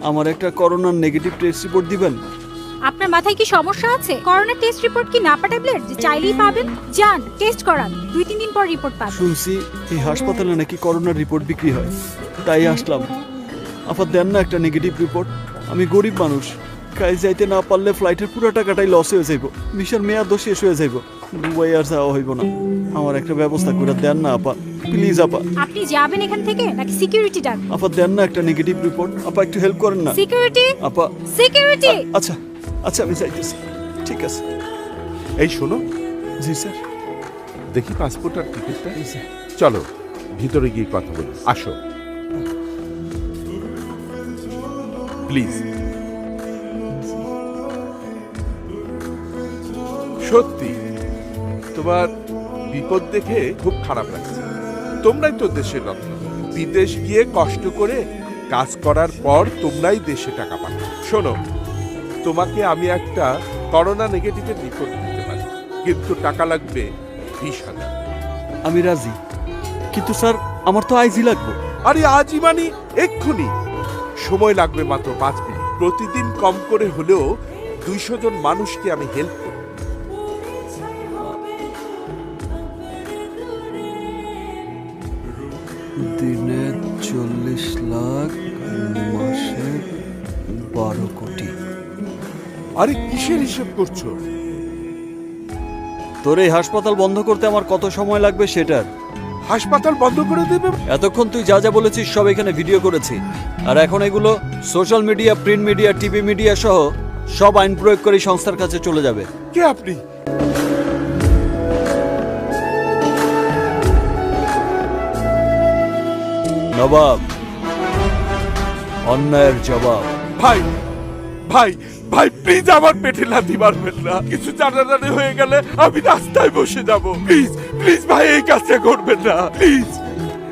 আমার একটা করোনার নেগেটিভ টেস্ট রিপোর্ট দিবেন? আপনার মাথায় কি সমস্যা আছে? করোনা টেস্ট রিপোর্ট কি নাপা ট্যাবলেট যে চাইলেই পাবেন? যান টেস্ট করান, 2-3 দিন পর রিপোর্ট পাবেন। শুনছি এই হাসপাতালে নাকি করোনার রিপোর্ট বিক্রি হয়, তাই আসলাম। আপা দেন না একটা নেগেটিভ রিপোর্ট। আমি গরিব মানুষ, কাজ যাইতে না পারলে ফ্লাইটের পুরো টাকাটাই লস হয়ে যাইব, ভিসার মেয়াদও শেষ হয়ে যাইব, দুবাই আর যাওয়া হইব না। আমার একটা ব্যবস্থা করে দেন না আপা, প্লিজ আপা। আপনি যাবেন এখান থেকে নাকি সিকিউরিটি ডাক? আপা দেন না একটা নেগেটিভ রিপোর্ট, আপা একটু হেল্প করেন না। সিকিউরিটি, আপা সিকিউরিটি। আচ্ছা আচ্ছা আমি যাইতেছি, ঠিক আছে। এই শোনো, জি স্যার। দেখি পাসপোর্ট আর টিকিটটা। জি স্যার। চলো ভিতরে গিয়ে কথা বলি, আসো প্লিজ। সত্যি তোমার বিপদ দেখে খুব খারাপ লাগছে। তোমরাই তো দেশের রত্ন, বিদেশ গিয়ে কষ্ট করে কাজ করার পর তোমরাই দেশে টাকা পাঠাও। শোনো, তোমাকে আমি একটা করোনা নেগেটিভের রিপোর্ট দিতে পারি, কিন্তু টাকা লাগবে 20,000। আমি রাজি, কিন্তু স্যার আমার তো আইজি লাগবে। আরে আজই মানে এক্ষুনি, সময় লাগবে মাত্র 5 মিনিট। প্রতিদিন কম করে হলেও 200 জন মানুষকে আমি হেল্প করব। দিনে 40 লাখ, মাসে 12 কোটি। আরে কিসের হিসেব করছো? তোর এই হাসপাতাল বন্ধ করতে আমার কত সময় লাগবে সেটার। হাসপাতাল বন্ধ করে দেবে? এতক্ষণ তুই যা যা বলেছিস সব এখানে ভিডিও করেছি, আর এখন এগুলো social media, print media, TV media সহ সব আইন প্রয়োগকারী সংস্থার কাছে চলে যাবে। কে আপনি? নবাব, অন্যায়ের জবাব। ভাই ভাই ভাই প্লিজ আমার পেটে লাথি মারবেন না। কিছু জানাজানি হয়ে গেলে আমি রাস্তায় বসে যাব। প্লিজ প্লিজ ভাই এই কাজটা করবেন না প্লিজ।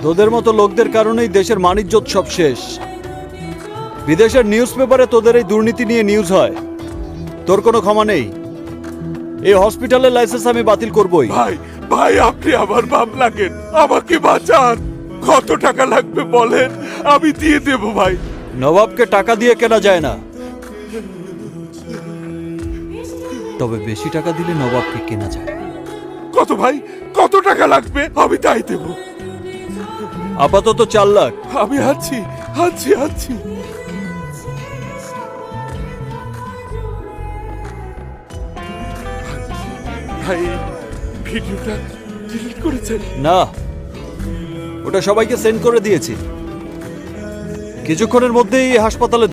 তোদের মতো লোকদের কারণেই দেশের মানিজ্যত সব শেষ। বিদেশের নিউজ পেপারে তোদের এই দুর্নীতি নিয়ে নিউজ হয়, তোর কোনো ক্ষমা নেই। এই হসপিটালের লাইসেন্স আমি বাতিল করবই। ভাই ভাই আপনি আমার বাপ লাগেন, আমাকে বাঁচান। কত টাকা লাগবে বলেন, আমি দিয়ে দেব ভাই। নবাবকে টাকা দিয়ে কেনা যায় না, তবে বেশি টাকা দিলে নবাবকে কেনা যায়। কত ভাই, কত টাকা লাগবে আমি তাই দেব। আপাতত 4 লাখ। আমি আছি আছি আছি। ভাই ভিডিওটা ডিলিট করেছেন? না, ওটা সবাইকে সেন্ড করে দিয়েছি। কিছুক্ষণের মধ্যেই এই হাসপাতালে